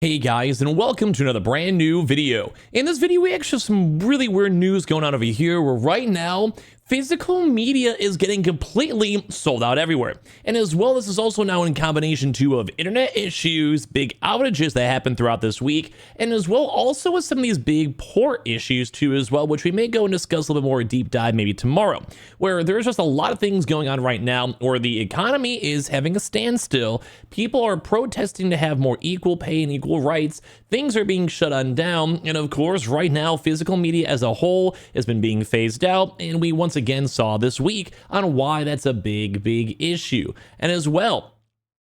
Hey guys, and welcome to another brand new video. In this video, we actually have some really weird news going on over here where right now, physical media is getting completely sold out everywhere. And as well, this is also now in combination too of internet issues, big outages that happened throughout this week, and as well also with some of these big port issues too as well, which we may go and discuss a little bit more deep dive maybe tomorrow, where there's just a lot of things going on right now where the economy is having a standstill. People are protesting to have more equal pay and equal rights. Things are being shut on down. And of course, right now, physical media as a whole has been being phased out. And we once again saw this week on why that's a big issue. And as well,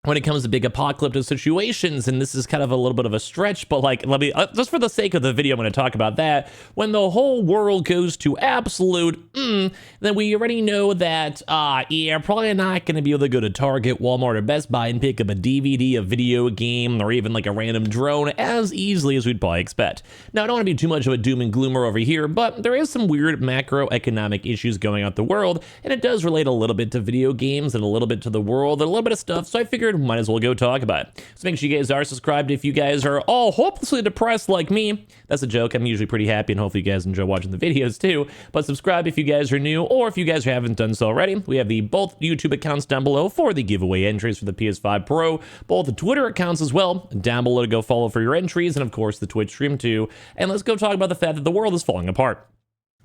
when it comes to big apocalyptic situations, and this is kind of a little bit of a stretch, but like, let me, just for the sake of the video, I'm going to talk about that. When the whole world goes to absolute, then we already know that, yeah, probably not going to be able to go to Target, Walmart, or Best Buy and pick up a DVD, a video game, or even like a random drone as easily as we'd probably expect. Now, I don't want to be too much of a doom and gloomer over here, but there is some weird macroeconomic issues going on in the world, and it does relate a little bit to video games and a little bit to the world and a little bit of stuff, so I figured might as well go talk about it. So make sure you guys are subscribed if you guys are all hopelessly depressed like me. That's a joke. I'm usually pretty happy, and hopefully you guys enjoy watching the videos too. But subscribe if you guys are new, or if you guys haven't done so already. We have the both YouTube accounts down below for the giveaway entries for the PS5 Pro, both the Twitter accounts as well down below to go follow for your entries, and of course the Twitch stream too. And let's go talk about the fact that the world is falling apart.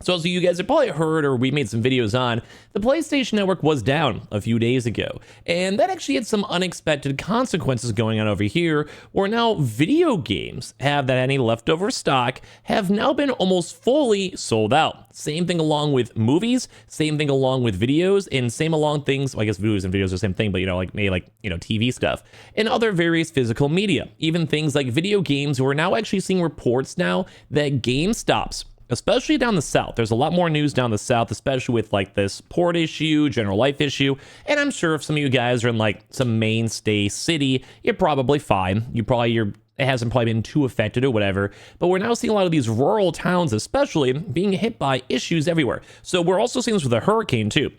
So as you guys have probably heard, or we made some videos on, the PlayStation Network was down a few days ago. And that actually had some unexpected consequences going on over here, where now video games have that any leftover stock have now been almost fully sold out. Same thing along with movies, same thing along with videos, and same along things, well, I guess movies and videos are the same thing, but like maybe like, TV stuff, and other various physical media. Even things like video games, we're now actually seeing reports now that GameStops, especially down the south. There's a lot more news down the south, especially with like this port issue, general life issue. And I'm sure if some of you guys are in like some mainstay city, you're probably fine. It hasn't probably been too affected or whatever. But we're now seeing a lot of these rural towns, especially, being hit by issues everywhere. So we're also seeing this with a hurricane too.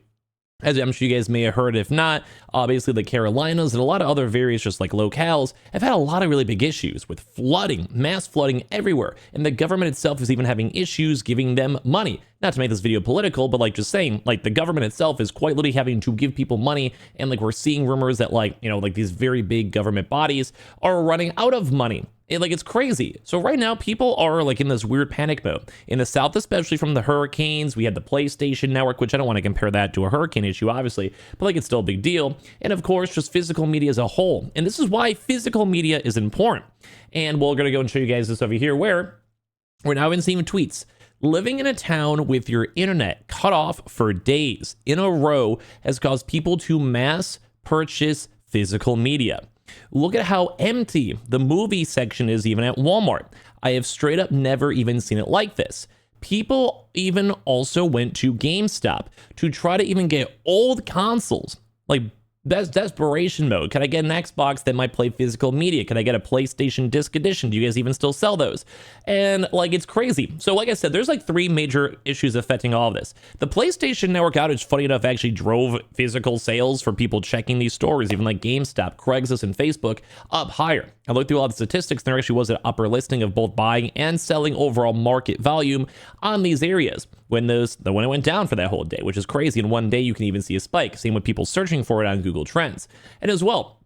As I'm sure you guys may have heard, if not, obviously the Carolinas and a lot of other various just like locales have had a lot of really big issues with flooding, mass flooding everywhere. And the government itself is even having issues giving them money. Not to make this video political, but like just saying, like the government itself is quite literally having to give people money. And like we're seeing rumors that like these very big government bodies are running out of money. It's crazy. So right now, people are like in this weird panic mode. In the South, especially from the hurricanes, we had the PlayStation Network, which I don't want to compare that to a hurricane issue, obviously, but like it's still a big deal. And of course, just physical media as a whole. And this is why physical media is important. And we're going to go and show you guys this over here, where we're now even seeing tweets. Living in a town with your internet cut off for days in a row has caused people to mass purchase physical media. Look at how empty the movie section is even at Walmart. I have straight up never even seen it like this. People even also went to GameStop to try to even get old consoles. Like, that's desperation mode. Can I get an Xbox that might play physical media? Can I get a PlayStation Disc Edition? Do you guys even still sell those? And like, it's crazy. So like I said, there's like three major issues affecting all of this. The PlayStation Network outage, funny enough, actually drove physical sales for people checking these stores, even like GameStop, Craigslist, and Facebook, up higher. I looked through all the statistics, and there actually was an upper listing of both buying and selling overall market volume on these areas when it went down for that whole day, which is crazy. In one day, you can even see a spike. Same with people searching for it on Google Trends. And as well,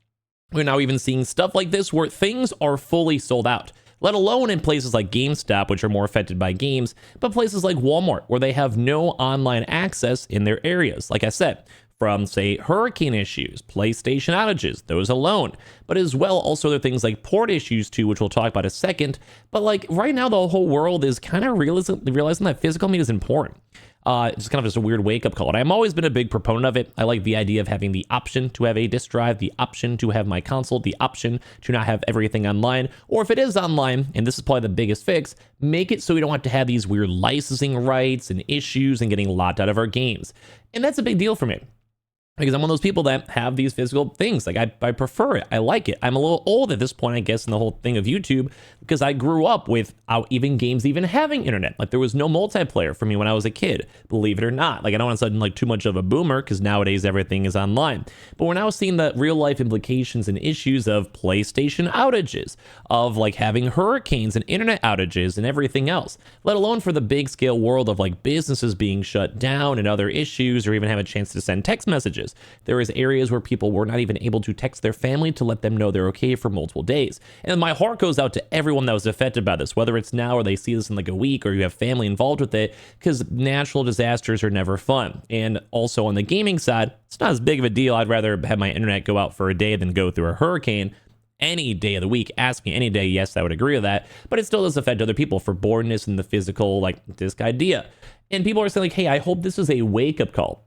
we're now even seeing stuff like this where things are fully sold out, let alone in places like GameStop, which are more affected by games, but places like Walmart, where they have no online access in their areas. Like I said, from, say, hurricane issues, PlayStation outages, those alone, but as well also there are things like port issues too, which we'll talk about in a second. But like right now, the whole world is kind of realizing that physical media is important. It's kind of just a weird wake-up call. And I've always been a big proponent of it. I like the idea of having the option to have a disk drive, the option to have my console, the option to not have everything online. Or if it is online, and this is probably the biggest fix, make it so we don't have to have these weird licensing rights and issues and getting locked out of our games. And that's a big deal for me. because I'm one of those people that have these physical things. Like I prefer it. I like it. I'm a little old at this point, I guess, in the whole thing of YouTube, because I grew up without even games even having internet. Like there was no multiplayer for me when I was a kid, believe it or not. Like I don't want to sound like too much of a boomer, because nowadays everything is online. But we're now seeing the real life implications and issues of PlayStation outages, of like having hurricanes and internet outages and everything else, let alone for the big scale world of like businesses being shut down and other issues, or even have a chance to send text messages. There is areas where people were not even able to text their family to let them know they're okay for multiple days. And my heart goes out to everyone that was affected by this, whether it's now or they see this in like a week, or you have family involved with it, because natural disasters are never fun. And also on the gaming side, it's not as big of a deal. I'd rather have my internet go out for a day than go through a hurricane. Any day of the week, ask me any day, yes, I would agree with that. But it still does affect other people for boredness and the physical, like, disc idea. And people are saying, like, hey, I hope this is a wake-up call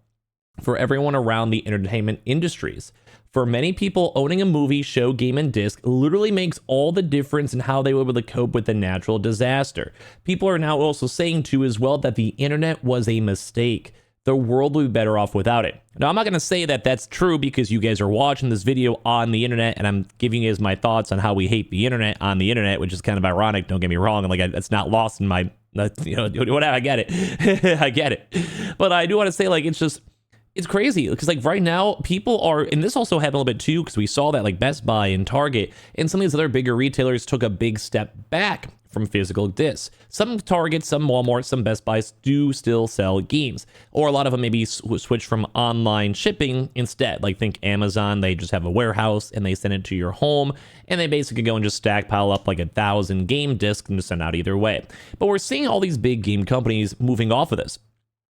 for everyone around the entertainment industries. For many people, owning a movie, show, game, and disc literally makes all the difference in how they were able to cope with a natural disaster. People are now also saying, too, as well, that the internet was a mistake. The world will be better off without it. Now, I'm not going to say that that's true, because you guys are watching this video on the internet, and I'm giving you guys my thoughts on how we hate the internet on the internet, which is kind of ironic. Don't get me wrong. And like, it's not lost in my, whatever. I get it. I get it. But I do want to say, like, it's crazy, because like right now people are, and this also happened a little bit too, because we saw that like Best Buy and Target and some of these other bigger retailers took a big step back from physical discs. Some Target, some Walmart, some Best Buys do still sell games, or a lot of them maybe switch from online shipping instead. Like think Amazon, they just have a warehouse and they send it to your home, and they basically go and just pile up like 1,000 game discs and just send out either way. But we're seeing all these big game companies moving off of this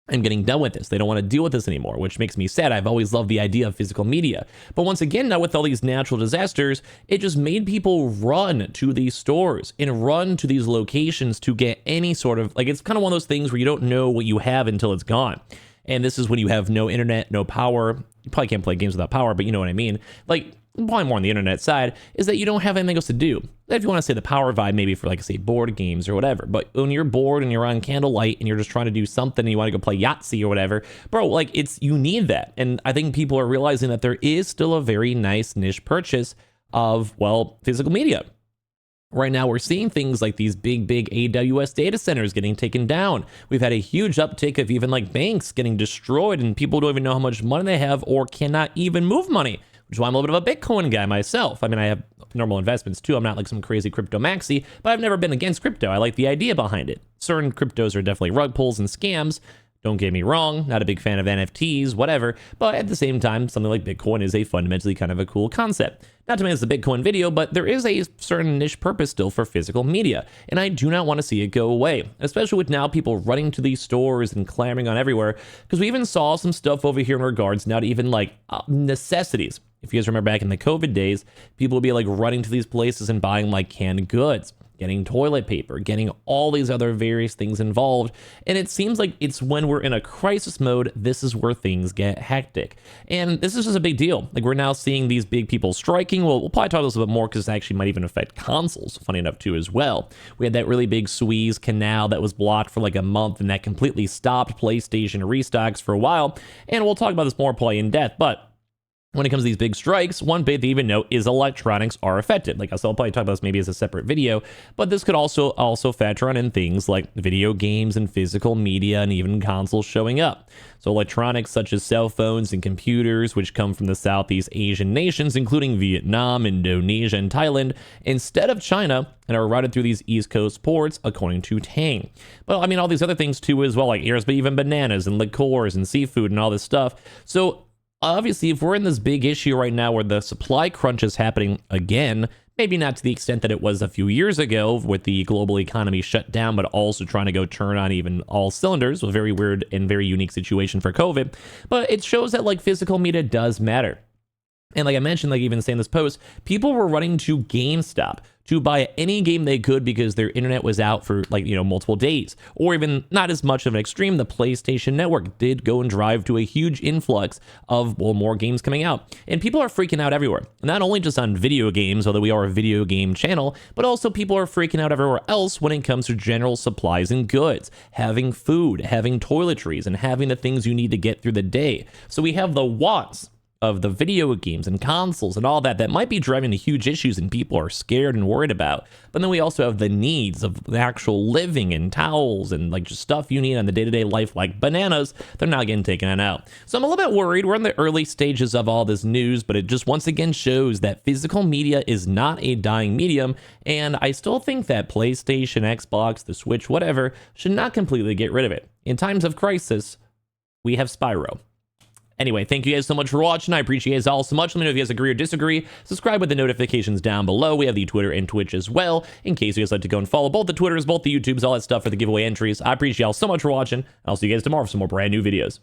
and getting done with this. They don't want to deal with this anymore, which makes me sad. I've always loved the idea of physical media. But once again, now with all these natural disasters, it just made people run to these stores and run to these locations to get any sort of, like, it's kind of one of those things where you don't know what you have until it's gone. And this is when you have no internet, no power. You probably can't play games without power, but you know what I mean. Like, probably more on the internet side, is that you don't have anything else to do. If you want to say the power vibe, maybe for like say board games or whatever, but when you're bored and you're on candlelight and you're just trying to do something and you want to go play Yahtzee or whatever, bro, like you need that. And I think people are realizing that there is still a very nice niche purchase of, well, physical media. Right now, we're seeing things like these big AWS data centers getting taken down. We've had a huge uptick of even like banks getting destroyed, and people don't even know how much money they have or cannot even move money, which is why I'm a little bit of a Bitcoin guy myself. I mean, I have normal investments too. I'm not like some crazy crypto maxi, but I've never been against crypto. I like the idea behind it. Certain cryptos are definitely rug pulls and scams. Don't get me wrong, not a big fan of NFTs, whatever, but at the same time, something like Bitcoin is a fundamentally kind of a cool concept. Not to make this a Bitcoin video, but there is a certain niche purpose still for physical media, and I do not want to see it go away, especially with now people running to these stores and clamoring on everywhere, because we even saw some stuff over here in regards now to even like necessities. If you guys remember back in the COVID days, people would be like running to these places and buying like canned goods, getting toilet paper, getting all these other various things involved. And it seems like it's when we're in a crisis mode, this is where things get hectic. And this is just a big deal. Like we're now seeing these big people striking. We'll probably talk about this a bit more because it actually might even affect consoles, funny enough too as well. We had that really big Suez Canal that was blocked for like a month, and that completely stopped PlayStation restocks for a while. And we'll talk about this more probably in depth, but when it comes to these big strikes, one big to even note is electronics are affected. Like I'll probably talk about this maybe as a separate video, but this could also factor on in things like video games and physical media and even consoles showing up. So electronics such as cell phones and computers, which come from the Southeast Asian nations, including Vietnam, Indonesia, and Thailand, instead of China, and are routed through these East Coast ports, according to Tang. Well, I mean, all these other things too as well, like ears, but even bananas and liqueurs and seafood and all this stuff. So obviously, if we're in this big issue right now where the supply crunch is happening again, maybe not to the extent that it was a few years ago with the global economy shut down, but also trying to go turn on even all cylinders, a very weird and very unique situation for COVID. But it shows that like physical media does matter. And like I mentioned, like even saying this post, people were running to GameStop to buy any game they could because their internet was out for like, multiple days. Or even not as much of an extreme, the PlayStation Network did go and drive to a huge influx of, more games coming out. And people are freaking out everywhere. Not only just on video games, although we are a video game channel, but also people are freaking out everywhere else when it comes to general supplies and goods, having food, having toiletries, and having the things you need to get through the day. So we have the wants of the video games and consoles and all that might be driving to huge issues and people are scared and worried about. But then we also have the needs of the actual living and towels and like just stuff you need on the day-to-day life like bananas. They're not getting taken out. So I'm a little bit worried. We're in the early stages of all this news, but it just once again shows that physical media is not a dying medium. And I still think that PlayStation, Xbox, the Switch, whatever, should not completely get rid of it. In times of crisis, we have Spyro. Anyway, thank you guys so much for watching. I appreciate you guys all so much. Let me know if you guys agree or disagree. Subscribe with the notifications down below. We have the Twitter and Twitch as well, in case you guys like to go and follow both the Twitters, both the YouTubes, all that stuff for the giveaway entries. I appreciate y'all so much for watching. I'll see you guys tomorrow for some more brand new videos.